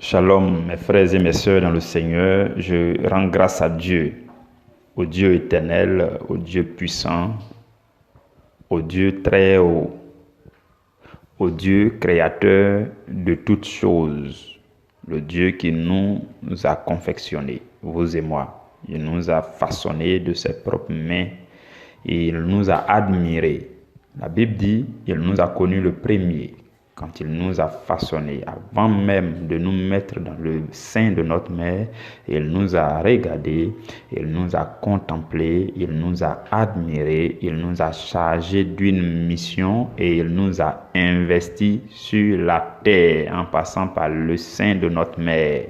Shalom, mes frères et mes sœurs dans le Seigneur, je rends grâce à Dieu, au Dieu éternel, au Dieu puissant, au Dieu très haut, au Dieu créateur de toutes choses, le Dieu qui nous a confectionnés, vous et moi. Il nous a façonnés de ses propres mains et il nous a admirés. La Bible dit, il nous a connus le premier. Quand il nous a façonnés, avant même de nous mettre dans le sein de notre mère, il nous a regardés, il nous a contemplés, il nous a admirés, il nous a chargés d'une mission et il nous a investis sur la terre en passant par le sein de notre mère.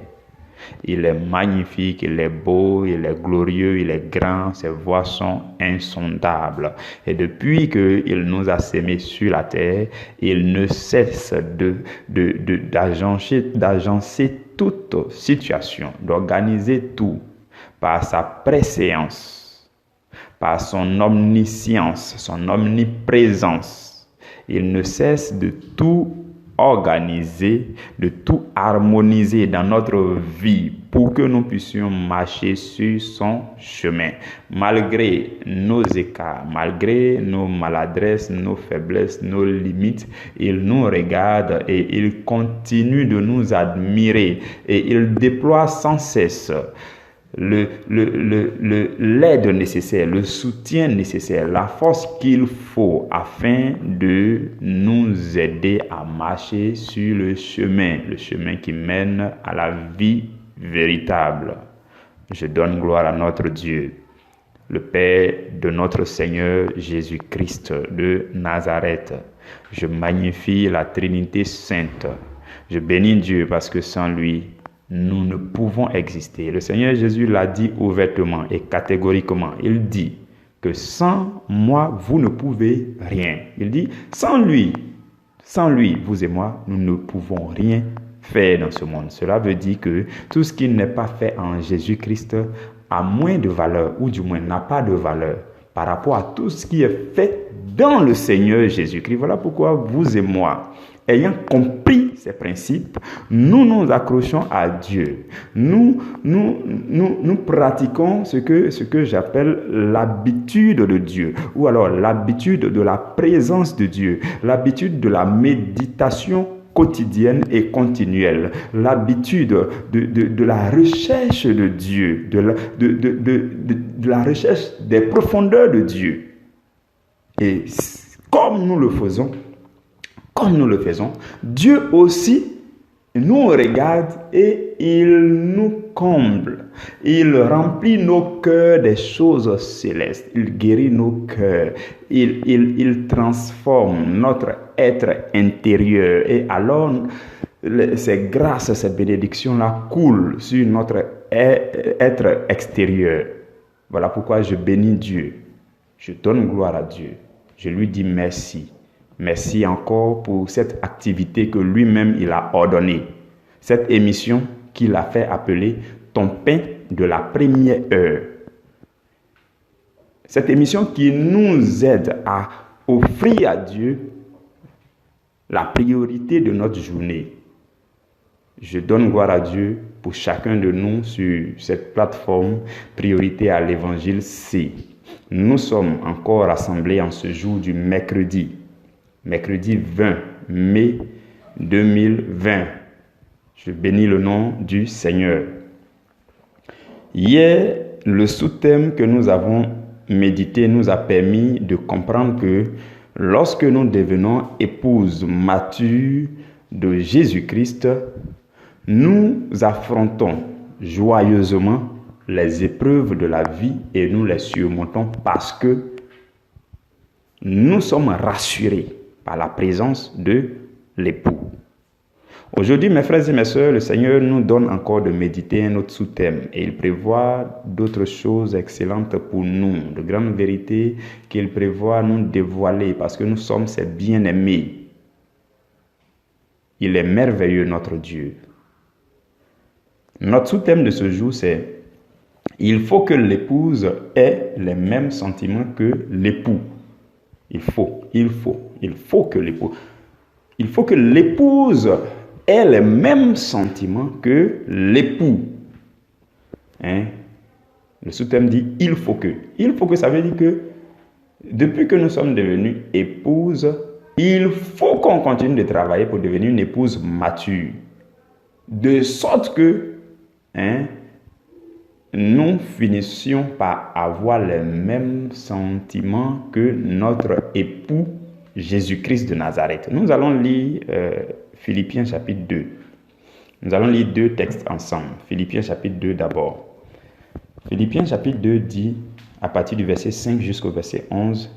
Il est magnifique, il est beau, il est glorieux, il est grand, ses voies sont insondables. Et depuis qu'il nous a sémés sur la terre, il ne cesse d'agencer toute situation, d'organiser tout par sa préséance, par son omniscience, son omniprésence. Il ne cesse de tout organiser, de tout harmoniser dans notre vie pour que nous puissions marcher sur son chemin. Malgré nos écarts, malgré nos maladresses, nos faiblesses, nos limites, il nous regarde et il continue de nous admirer et il déploie sans cesse l'aide nécessaire, le soutien nécessaire, la force qu'il faut afin de nous aider à marcher sur le chemin qui mène à la vie véritable. Je donne gloire à notre Dieu, le Père de notre Seigneur Jésus-Christ de Nazareth. Je magnifie la Trinité Sainte. Je bénis Dieu parce que sans lui, nous ne pouvons exister. Le Seigneur Jésus l'a dit ouvertement et catégoriquement. Il dit que sans moi, vous ne pouvez rien. Il dit, sans lui, vous et moi, nous ne pouvons rien faire dans ce monde. Cela veut dire que tout ce qui n'est pas fait en Jésus-Christ a moins de valeur, ou du moins n'a pas de valeur par rapport à tout ce qui est fait dans le Seigneur Jésus-Christ. Voilà pourquoi vous et moi, ayant compris ces principes, nous nous accrochons à Dieu. Nous pratiquons ce que j'appelle l'habitude de Dieu, ou alors l'habitude de la présence de Dieu, l'habitude de la méditation quotidienne et continuelle, l'habitude de la recherche de Dieu, de la recherche des profondeurs de Dieu. Et comme nous le faisons, Dieu aussi nous regarde et il nous comble. Il remplit nos cœurs des choses célestes. Il guérit nos cœurs. Il transforme notre être intérieur. Et alors, ces grâces, ces bénédictions-là coulent sur notre être extérieur. Voilà pourquoi je bénis Dieu. Je donne gloire à Dieu. Je lui dis merci. Merci encore pour cette activité que lui-même il a ordonnée. Cette émission qu'il a fait appeler Ton pain de la première heure. Cette émission qui nous aide à offrir à Dieu la priorité de notre journée. Je donne gloire à Dieu pour chacun de nous sur cette plateforme Priorité à l'Évangile C. Nous sommes encore rassemblés en ce jour du mercredi 20 mai 2020. Je bénis le nom du Seigneur. Hier, le sous-thème que nous avons médité nous a permis de comprendre que lorsque nous devenons épouses matures de Jésus-Christ, nous affrontons joyeusement les épreuves de la vie et nous les surmontons parce que nous sommes rassurés par la présence de l'époux. Aujourd'hui, mes frères et mes sœurs, le Seigneur nous donne encore de méditer un autre sous-thème et il prévoit d'autres choses excellentes pour nous, de grandes vérités qu'il prévoit nous dévoiler parce que nous sommes ses bien-aimés. Il est merveilleux, notre Dieu. Notre sous-thème de ce jour, c'est « Il faut que l'épouse ait les mêmes sentiments que l'époux ». Il faut que l'épouse ait les mêmes sentiments que l'époux. Le sous-thème dit « il faut que ». Il faut que, ça veut dire que depuis que nous sommes devenus épouses, il faut qu'on continue de travailler pour devenir une épouse mature. De sorte que nous finissions par avoir les mêmes sentiments que notre époux Jésus-Christ de Nazareth. Nous allons lire Philippiens chapitre 2. Nous allons lire 2 textes ensemble. Philippiens chapitre 2 d'abord. Philippiens chapitre 2 dit, à partir du verset 5 jusqu'au verset 11,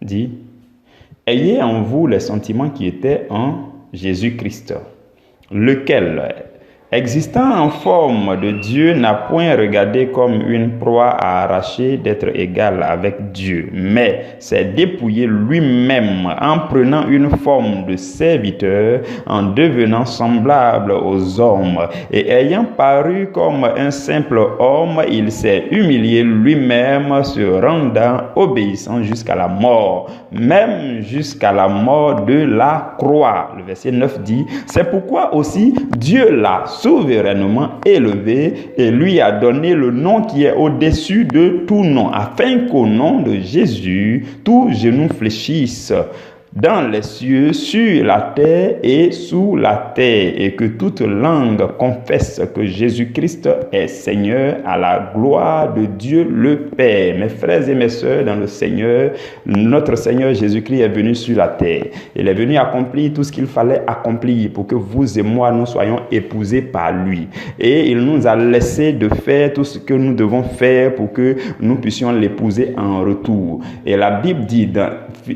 dit « Ayez en vous les sentiments qui étaient en Jésus-Christ, lequel, existant en forme de Dieu, n'a point regardé comme une proie à arracher d'être égal avec Dieu, mais s'est dépouillé lui-même en prenant une forme de serviteur, en devenant semblable aux hommes, et ayant paru comme un simple homme, il s'est humilié lui-même, se rendant obéissant jusqu'à la mort, même jusqu'à la mort de la croix. » Le verset 9 dit, « C'est pourquoi aussi Dieu l'a souverainement élevé et lui a donné le nom qui est au-dessus de tout nom, afin qu'au nom de Jésus, tout genou fléchisse dans les cieux, sur la terre et sous la terre, et que toute langue confesse que Jésus-Christ est Seigneur, à la gloire de Dieu le Père. » Mes frères et mes sœurs dans le Seigneur, notre Seigneur Jésus-Christ est venu sur la terre. Il est venu accomplir tout ce qu'il fallait accomplir pour que vous et moi, nous soyons épousés par lui. Et il nous a laissé de faire tout ce que nous devons faire pour que nous puissions l'épouser en retour. Et la Bible dit dans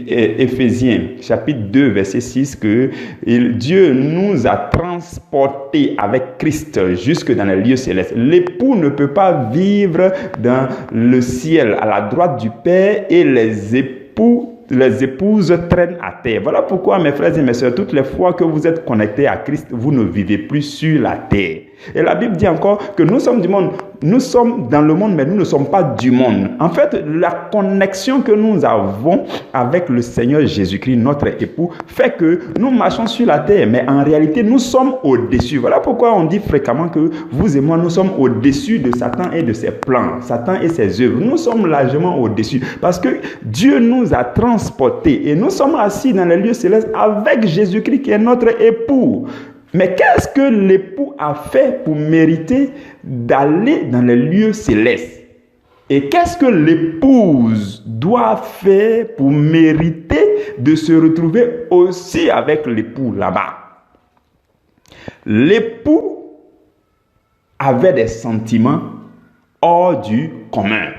Éphésiens chapitre 2 verset 6 que Dieu nous a transportés avec Christ jusque dans les lieux célestes. L'époux ne peut pas vivre dans le ciel à la droite du Père et les épouses traînent à terre. Voilà pourquoi, mes frères et mes sœurs, toutes les fois que vous êtes connectés à Christ, vous ne vivez plus sur la terre. Et la Bible dit encore que nous sommes du monde. Nous sommes dans le monde, mais nous ne sommes pas du monde. En fait, la connexion que nous avons avec le Seigneur Jésus-Christ, notre époux, fait que nous marchons sur la terre, mais en réalité, nous sommes au-dessus. Voilà pourquoi on dit fréquemment que vous et moi, nous sommes au-dessus de Satan et de ses plans, Satan et ses œuvres. Nous sommes largement au-dessus parce que Dieu nous a transportés et nous sommes assis dans les lieux célestes avec Jésus-Christ qui est notre époux. Mais qu'est-ce que l'époux a fait pour mériter d'aller dans les lieux célestes? Et qu'est-ce que l'épouse doit faire pour mériter de se retrouver aussi avec l'époux là-bas? L'époux avait des sentiments hors du commun.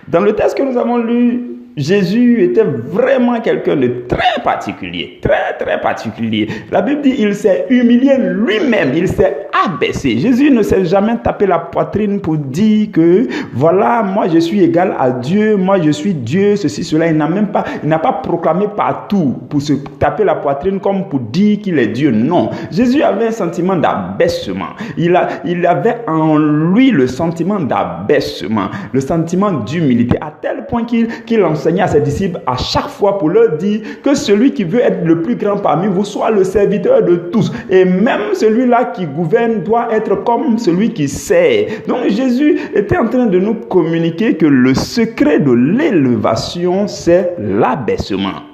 Dans le texte que nous avons lu, Jésus était vraiment quelqu'un de très particulier, très particulier. La Bible dit il s'est humilié lui-même, il s'est abaissé. Jésus ne s'est jamais tapé la poitrine pour dire que voilà, moi je suis égal à Dieu, moi je suis Dieu, ceci, cela. Il n'a pas proclamé partout pour se taper la poitrine comme pour dire qu'il est Dieu. Non, Jésus avait un sentiment d'abaissement. Il avait en lui le sentiment d'abaissement, le sentiment d'humilité, à tel point qu'il enseignait à ses disciples à chaque fois pour leur dire que celui qui veut être le plus grand parmi vous soit le serviteur de tous. Et même celui-là qui gouverne doit être comme celui qui sert. Donc Jésus était en train de nous communiquer que le secret de l'élévation, c'est l'abaissement.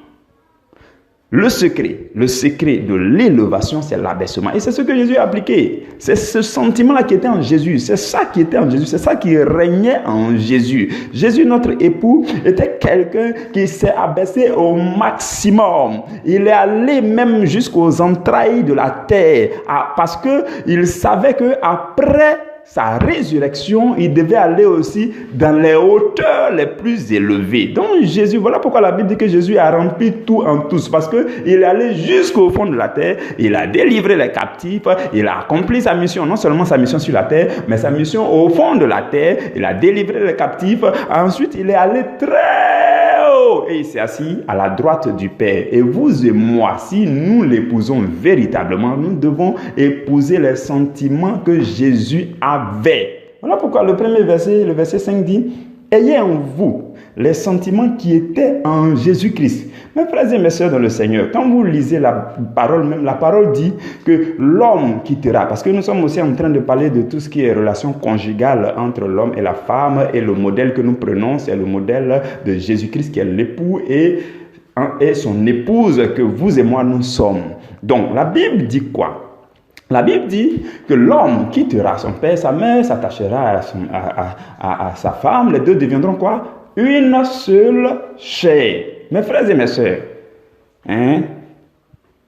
Le secret de l'élévation, c'est l'abaissement. Et c'est ce que Jésus a appliqué. C'est ce sentiment-là qui était en Jésus. C'est ça qui était en Jésus. C'est ça qui régnait en Jésus. Jésus, notre époux, était quelqu'un qui s'est abaissé au maximum. Il est allé même jusqu'aux entrailles de la terre. Parce qu'il savait qu'après sa résurrection, il devait aller aussi dans les hauteurs les plus élevées. Donc Jésus, voilà pourquoi la Bible dit que Jésus a rempli tout en tous, parce qu'il est allé jusqu'au fond de la terre, il a délivré les captifs, il a accompli sa mission, non seulement sa mission sur la terre, mais sa mission au fond de la terre, il a délivré les captifs, ensuite il est allé très haut et il s'est assis à la droite du Père. Et vous et moi, si nous l'épousons véritablement, nous devons épouser les sentiments que Jésus avait. Voilà pourquoi le premier verset, le verset 5 dit « Ayez en vous les sentiments qui étaient en Jésus-Christ. Mes frères et mes sœurs dans le Seigneur, quand vous lisez la parole, même la parole dit que l'homme quittera, parce que nous sommes aussi en train de parler de tout ce qui est relation conjugale entre l'homme et la femme, et le modèle que nous prenons, c'est le modèle de Jésus-Christ qui est l'époux et son épouse que vous et moi nous sommes. Donc la Bible dit quoi? La Bible dit que l'homme quittera son père, sa mère, s'attachera à sa femme, les deux deviendront quoi? Une seule chair. Mes frères et mes sœurs,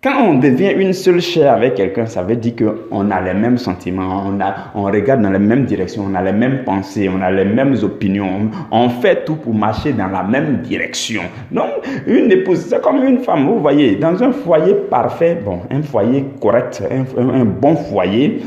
quand on devient une seule chair avec quelqu'un, ça veut dire qu'on a les mêmes sentiments, on regarde dans les mêmes directions, on a les mêmes pensées, on a les mêmes opinions, on fait tout pour marcher dans la même direction. Donc, une épouse, c'est comme une femme, vous voyez, dans un foyer parfait, un foyer correct, un bon foyer,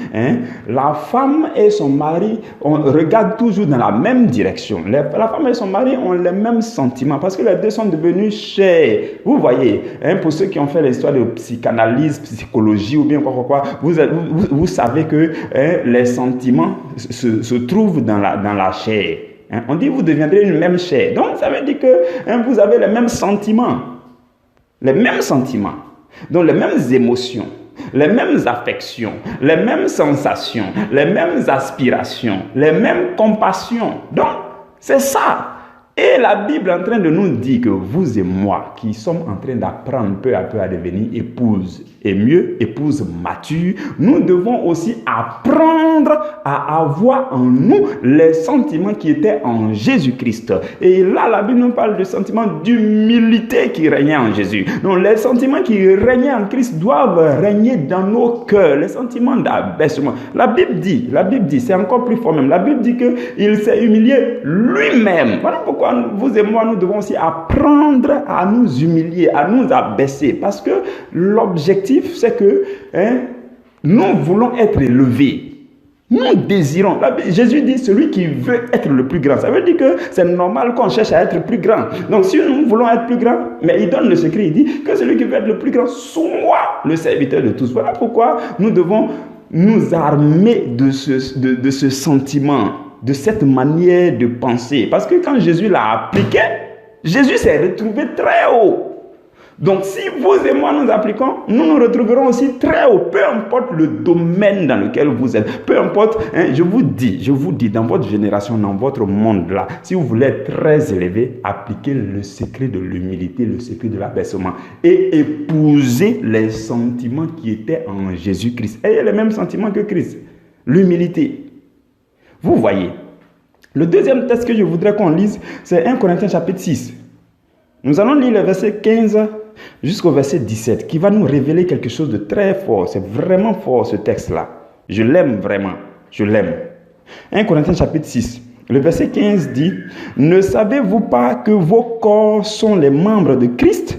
la femme et son mari, on regarde toujours dans la même direction. La femme et son mari ont les mêmes sentiments parce que les deux sont devenus chers. Vous voyez, pour ceux qui ont fait l'histoire de psychanalyse, psychologie ou bien quoi, vous savez que les sentiments se trouvent dans la chair. On dit vous deviendrez une même chair. Donc ça veut dire que vous avez les mêmes sentiments. Les mêmes sentiments. Donc les mêmes émotions, les mêmes affections, les mêmes sensations, les mêmes aspirations, les mêmes compassions. Donc c'est ça. Et la Bible est en train de nous dire que vous et moi, qui sommes en train d'apprendre peu à peu à devenir épouses, et mieux, épouses matures, nous devons aussi apprendre à avoir en nous les sentiments qui étaient en Jésus-Christ. Et là, la Bible nous parle de sentiments d'humilité qui régnaient en Jésus. Donc, les sentiments qui régnaient en Christ doivent régner dans nos cœurs, les sentiments d'abaissement. La Bible dit, c'est encore plus fort même, la Bible dit qu'il s'est humilié lui-même. Voilà pourquoi vous et moi, nous devons aussi apprendre à nous humilier, à nous abaisser. Parce que l'objectif, c'est que nous voulons être élevés. Nous désirons. Jésus dit celui qui veut être le plus grand. Ça veut dire que c'est normal qu'on cherche à être plus grand. Donc si nous voulons être plus grand, mais il donne le secret, il dit que celui qui veut être le plus grand soit le serviteur de tous. Voilà pourquoi nous devons nous armer de ce sentiment, de cette manière de penser. Parce que quand Jésus l'a appliqué, Jésus s'est retrouvé très haut. Donc si vous et moi nous appliquons, nous nous retrouverons aussi très haut. Peu importe le domaine dans lequel vous êtes. Peu importe, je vous dis, dans votre génération, dans votre monde là, si vous voulez être très élevé, appliquez le secret de l'humilité, le secret de l'abaissement. Et épousez les sentiments qui étaient en Jésus-Christ. Ayez les mêmes sentiments que Christ. L'humilité. Vous voyez, le deuxième texte que je voudrais qu'on lise, c'est 1 Corinthiens chapitre 6. Nous allons lire le verset 15 jusqu'au verset 17, qui va nous révéler quelque chose de très fort. C'est vraiment fort ce texte-là. Je l'aime vraiment, je l'aime. 1 Corinthiens chapitre 6, le verset 15 dit, « Ne savez-vous pas que vos corps sont les membres de Christ ?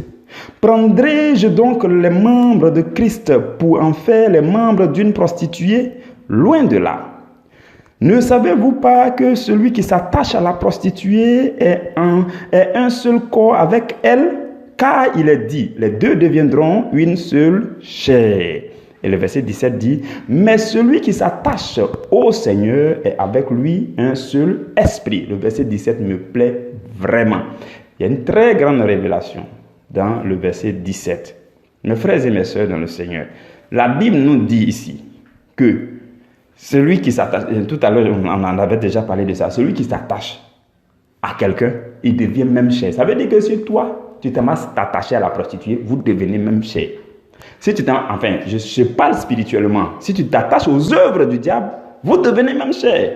Prendrai-je donc les membres de Christ pour en faire les membres d'une prostituée ? Loin de là. Ne savez-vous pas que celui qui s'attache à la prostituée est un seul corps avec elle? Car il est dit, les deux deviendront une seule chair. » Et le verset 17 dit, « Mais celui qui s'attache au Seigneur est avec lui un seul esprit. » Le verset 17 me plaît vraiment. Il y a une très grande révélation dans le verset 17. Mes frères et mes sœurs dans le Seigneur, la Bible nous dit ici que celui qui s'attache, tout à l'heure on en avait déjà parlé de ça, celui qui s'attache à quelqu'un, il devient même chair. Ça veut dire que si toi, tu t'amasses t'attacher à la prostituée, vous devenez même chair. Si tu je parle spirituellement, si tu t'attaches aux œuvres du diable, vous devenez même chair.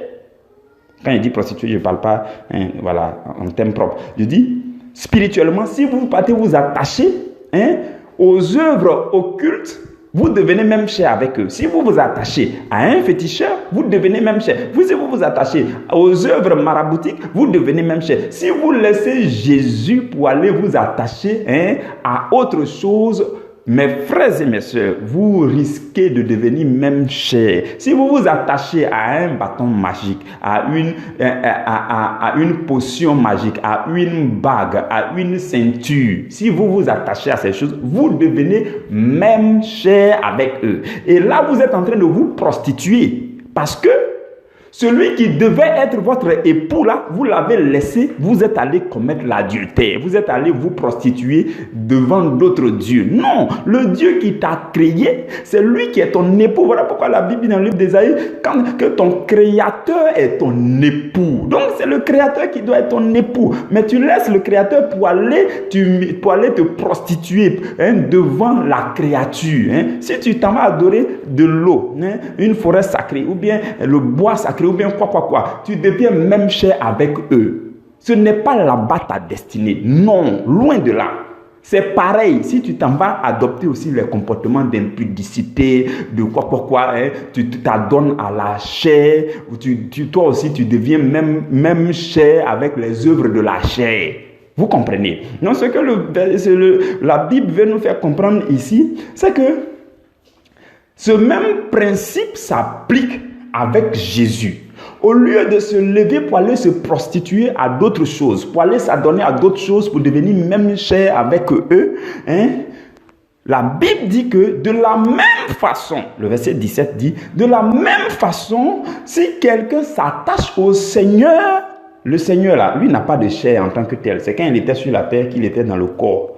Quand il dit prostituée, je ne parle pas en termes propres. Je dis spirituellement, si vous partez vous attacher aux œuvres occultes, vous devenez même chair avec eux. Si vous vous attachez à un féticheur, vous devenez même chair. Si vous vous attachez aux œuvres maraboutiques, vous devenez même chair. Si vous laissez Jésus pour aller vous attacher à autre chose, mes frères et mes sœurs, vous risquez de devenir même chair. Si vous vous attachez à un bâton magique, à une potion magique, à une bague, à une ceinture, si vous vous attachez à ces choses, vous devenez même chair avec eux. Et là, vous êtes en train de vous prostituer. Parce que Celui qui devait être votre époux, là, vous l'avez laissé, vous êtes allé commettre l'adultère. Vous êtes allé vous prostituer devant d'autres dieux. Non, le Dieu qui t'a créé, c'est lui qui est ton époux. Voilà pourquoi la Bible dit dans le livre d'Ésaïe que ton créateur est ton époux. Donc, c'est le créateur qui doit être ton époux. Mais tu laisses le créateur pour aller te prostituer devant la créature. Si tu t'en vas adorer de l'eau, une forêt sacrée, ou bien le bois sacré, ou bien quoi, tu deviens même cher avec eux. Ce n'est pas là-bas ta destinée. Non, loin de là. C'est pareil, si tu t'en vas adopter aussi les comportements d'impudicité, de quoi, tu t'adonnes à la chair, toi aussi tu deviens même chair avec les œuvres de la chair. Vous comprenez? Donc ce que la Bible veut nous faire comprendre ici, c'est que ce même principe s'applique avec Jésus. Au lieu de se lever pour aller se prostituer à d'autres choses, pour aller s'adonner à d'autres choses, pour devenir même cher avec eux, la Bible dit que de la même façon, le verset 17 dit, de la même façon, si quelqu'un s'attache au Seigneur, le Seigneur là, lui n'a pas de chair en tant que tel. C'est quand il était sur la terre qu'il était dans le corps.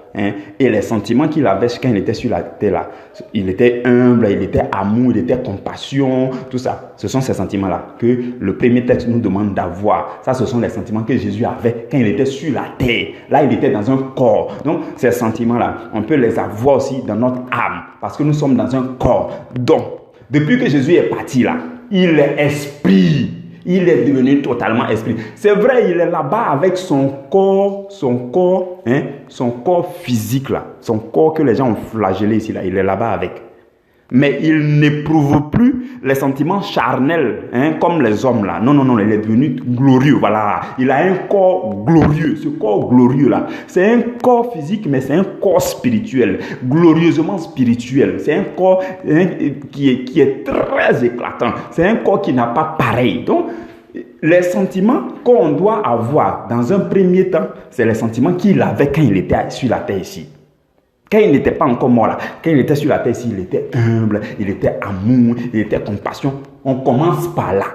Et les sentiments qu'il avait quand il était sur la terre là, il était humble, il était amour, il était compassion, tout ça. Ce sont ces sentiments-là que le premier texte nous demande d'avoir. Ça, ce sont les sentiments que Jésus avait quand il était sur la terre. Là, il était dans un corps. Donc, ces sentiments-là, on peut les avoir aussi dans notre âme parce que nous sommes dans un corps. Donc, depuis que Jésus est parti là, il est esprit. Il est devenu totalement esprit. C'est vrai, il est là-bas avec son corps physique là, son corps que les gens ont flagellé ici là, il est là-bas avec. Mais il n'éprouve plus les sentiments charnels, comme les hommes là. Non, il est devenu glorieux, voilà. Il a un corps glorieux. Ce corps glorieux là, c'est un corps physique, mais c'est un corps spirituel, glorieusement spirituel. C'est un corps qui est très éclatant. C'est un corps qui n'a pas pareil. Donc, les sentiments qu'on doit avoir dans un premier temps, c'est les sentiments qu'il avait quand il était sur la terre ici. Quand il n'était pas encore mort là, quand il était sur la terre ici, il était humble, il était amour, il était compassion. On commence par là.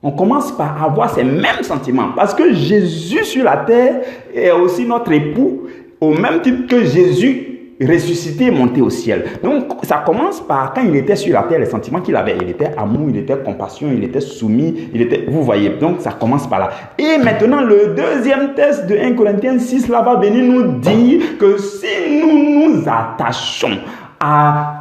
On commence par avoir ces mêmes sentiments. Parce que Jésus sur la terre est aussi notre époux, au même titre que Jésus ressuscité et monté au ciel. Donc, ça commence par quand il était sur la terre, les sentiments qu'il avait. Il était amour, il était compassion, il était soumis, vous voyez. Donc, ça commence par là. Et maintenant, le deuxième texte de 1 Corinthiens 6, là, va venir nous dire que si nous nous attachons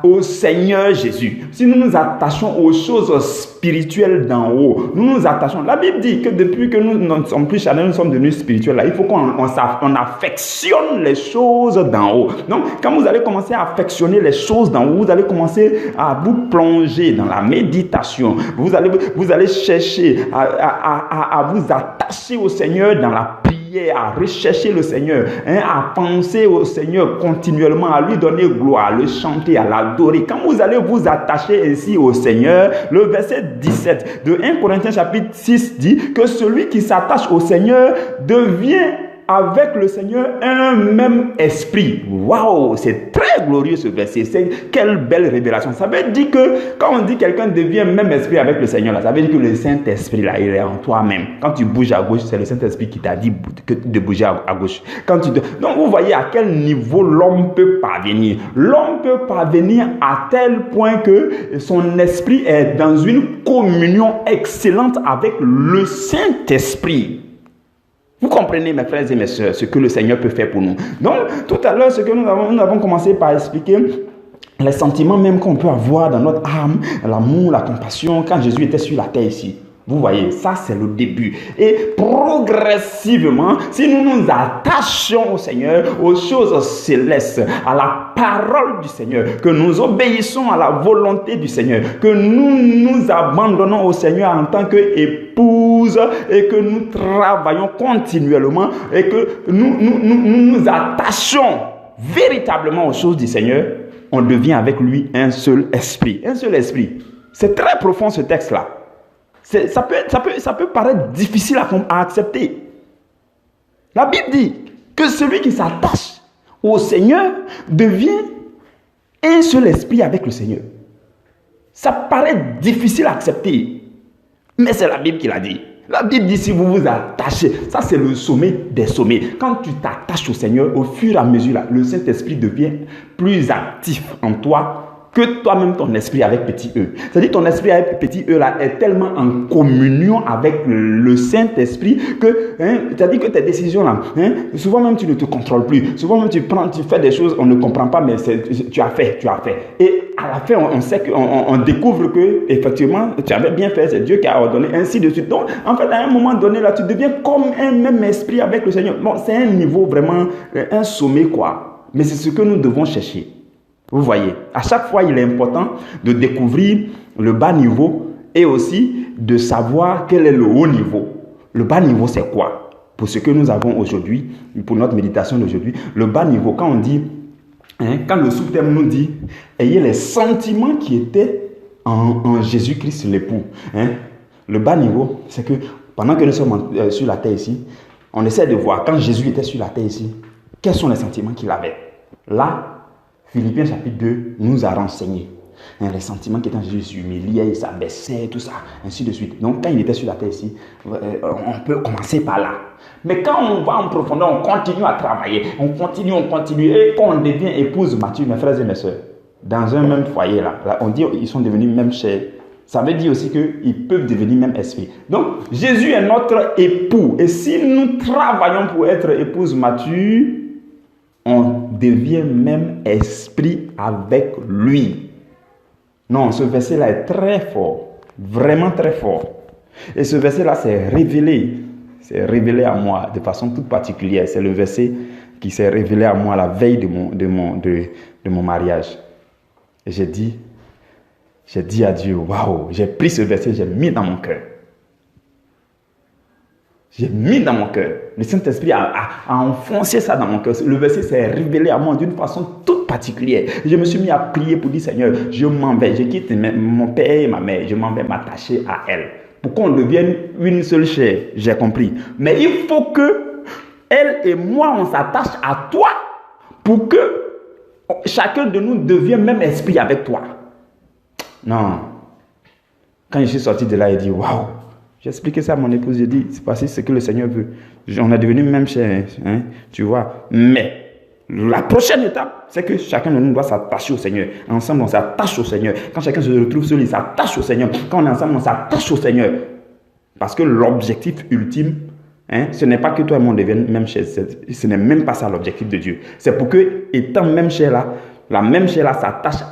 au Seigneur Jésus, si nous nous attachons aux choses spirituelles d'en haut, nous nous attachons. La Bible dit que depuis que nous ne sommes plus charnels, nous sommes devenus spirituels. Là, il faut qu'on affectionne les choses d'en haut. Donc, quand vous allez commencer à affectionner les choses d'en haut, vous allez commencer à vous plonger dans la méditation. Vous allez chercher à vous attacher au Seigneur dans la prière, à rechercher le Seigneur, à penser au Seigneur continuellement, à lui donner gloire, à le chanter, à l'adorer. Quand vous allez vous attacher ici au Seigneur, le verset 17 de 1 Corinthiens chapitre 6 dit que celui qui s'attache au Seigneur devient avec le Seigneur un même esprit. Waouh, c'est très glorieux ce verset. C'est quelle belle révélation. Ça veut dire que quand on dit quelqu'un devient même esprit avec le Seigneur, là, ça veut dire que le Saint-Esprit là, il est en toi-même. Quand tu bouges à gauche, c'est le Saint-Esprit qui t'a dit de bouger à gauche. Donc vous voyez à quel niveau l'homme peut parvenir. L'homme peut parvenir à tel point que son esprit est dans une communion excellente avec le Saint-Esprit. Vous comprenez, mes frères et mes sœurs, ce que le Seigneur peut faire pour nous. Donc, tout à l'heure, ce que nous avons commencé par expliquer, les sentiments même qu'on peut avoir dans notre âme, l'amour, la compassion, quand Jésus était sur la terre ici. Vous voyez, ça c'est le début. Et progressivement, si nous nous attachons au Seigneur, aux choses célestes, à la parole du Seigneur, que nous obéissons à la volonté du Seigneur, que nous nous abandonnons au Seigneur en tant qu'épouse et que nous travaillons continuellement et que nous attachons véritablement aux choses du Seigneur, on devient avec lui un seul esprit. Un seul esprit. C'est très profond ce texte-là. Ça peut paraître difficile à accepter. La Bible dit que celui qui s'attache au Seigneur devient un seul esprit avec le Seigneur. Ça paraît difficile à accepter. Mais c'est la Bible qui l'a dit. La Bible dit si vous vous attachez, ça c'est le sommet des sommets. Quand tu t'attaches au Seigneur, au fur et à mesure, là, le Saint-Esprit devient plus actif en toi que toi-même ton esprit avec petit e. C'est-à-dire ton esprit avec petit e là est tellement en communion avec le Saint-Esprit que, c'est-à-dire que tes décisions là, souvent même tu ne te contrôles plus. Souvent même tu fais des choses, on ne comprend pas, mais tu as fait. Et à la fin, on sait on découvre que effectivement tu avais bien fait, c'est Dieu qui a ordonné, ainsi de suite. Donc, en fait, à un moment donné là, tu deviens comme un même esprit avec le Seigneur. Bon, c'est un niveau vraiment, un sommet quoi. Mais c'est ce que nous devons chercher. Vous voyez, à chaque fois, il est important de découvrir le bas niveau et aussi de savoir quel est le haut niveau. Le bas niveau, c'est quoi? Pour ce que nous avons aujourd'hui, pour notre méditation d'aujourd'hui, le bas niveau, quand on dit, quand le sous-thème nous dit, ayez les sentiments qui étaient en Jésus-Christ l'époux. Le bas niveau, c'est que pendant que nous sommes sur la terre ici, on essaie de voir, quand Jésus était sur la terre ici, quels sont les sentiments qu'il avait. Là, Philippiens chapitre 2 nous a renseigné les sentiments qui étaient en Jésus, il s'humiliait, il s'abaissait, tout ça, ainsi de suite. Donc, quand il était sur la terre ici, on peut commencer par là. Mais quand on va en profondeur, on continue à travailler, on continue. Et quand on devient épouse mature, mes frères et mes soeurs, dans un même foyer, là on dit qu'ils sont devenus même chair. Ça veut dire aussi qu'ils peuvent devenir même esprit. Donc, Jésus est notre époux. Et si nous travaillons pour être épouse mature, on devient même esprit avec lui. Non, ce verset-là est très fort. Vraiment très fort. Et ce verset-là s'est révélé. C'est révélé à moi de façon toute particulière. C'est le verset qui s'est révélé à moi la veille de mon mariage. Et j'ai dit à Dieu, waouh, j'ai pris ce verset, j'ai mis dans mon cœur. J'ai mis dans mon cœur. Le Saint-Esprit a enfoncé ça dans mon cœur. Le verset s'est révélé à moi d'une façon toute particulière. Je me suis mis à prier pour dire, Seigneur, je m'en vais. Je quitte mon père et ma mère. Je m'en vais m'attacher à elle. Pour qu'on devienne une seule chair. J'ai compris. Mais il faut que elle et moi, on s'attache à toi pour que chacun de nous devienne même esprit avec toi. Non. Quand je suis sorti de là, il dit, waouh. J'ai expliqué ça à mon épouse, j'ai dit, c'est pas ce que le Seigneur veut. On est devenu même chair, tu vois. Mais la prochaine étape, c'est que chacun de nous doit s'attacher au Seigneur. Ensemble, on s'attache au Seigneur. Quand chacun se retrouve seul, il s'attache au Seigneur. Quand on est ensemble, on s'attache au Seigneur. Parce que l'objectif ultime, ce n'est pas que toi et moi on devienne même chair. Ce n'est même pas ça l'objectif de Dieu. C'est pour que, étant même chair là, la même chair là s'attache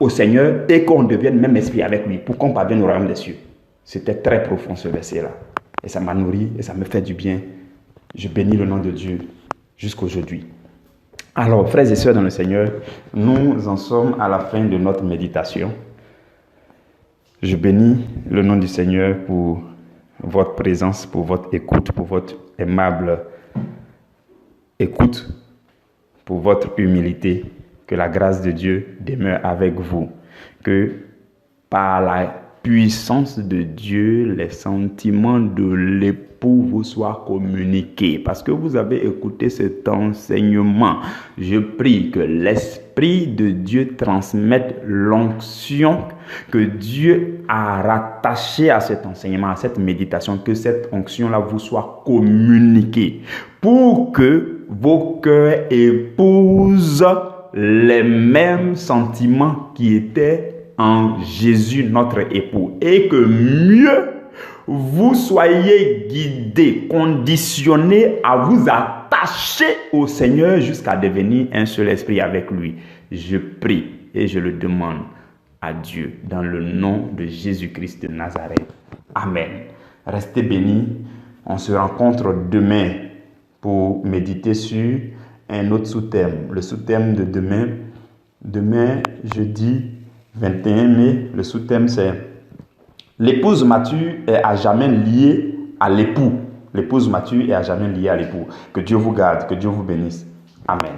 au Seigneur et qu'on devienne même esprit avec lui pour qu'on parvienne au royaume des cieux. C'était très profond ce verset-là. Et ça m'a nourri et ça me fait du bien. Je bénis le nom de Dieu jusqu'aujourd'hui. Alors, frères et sœurs dans le Seigneur, nous en sommes à la fin de notre méditation. Je bénis le nom du Seigneur pour votre présence, pour votre écoute, pour votre aimable écoute, pour votre humilité. Que la grâce de Dieu demeure avec vous. Que par la puissance de Dieu, les sentiments de l'époux vous soient communiqués. Parce que vous avez écouté cet enseignement. Je prie que l'Esprit de Dieu transmette l'onction que Dieu a rattachée à cet enseignement, à cette méditation, que cette onction-là vous soit communiquée. Pour que vos cœurs épousent les mêmes sentiments qui étaient en Jésus notre époux et que mieux vous soyez guidés, conditionnés à vous attacher au Seigneur jusqu'à devenir un seul esprit avec lui. Je prie et je le demande à Dieu dans le nom de Jésus-Christ de Nazareth. Amen. Restez bénis. On se rencontre demain pour méditer sur un autre sous-thème. Le sous-thème de demain, jeudi 21 mai, le sous-thème c'est l'épouse mature est à jamais liée à l'époux. L'épouse mature est à jamais liée à l'époux. Que Dieu vous garde, que Dieu vous bénisse. Amen.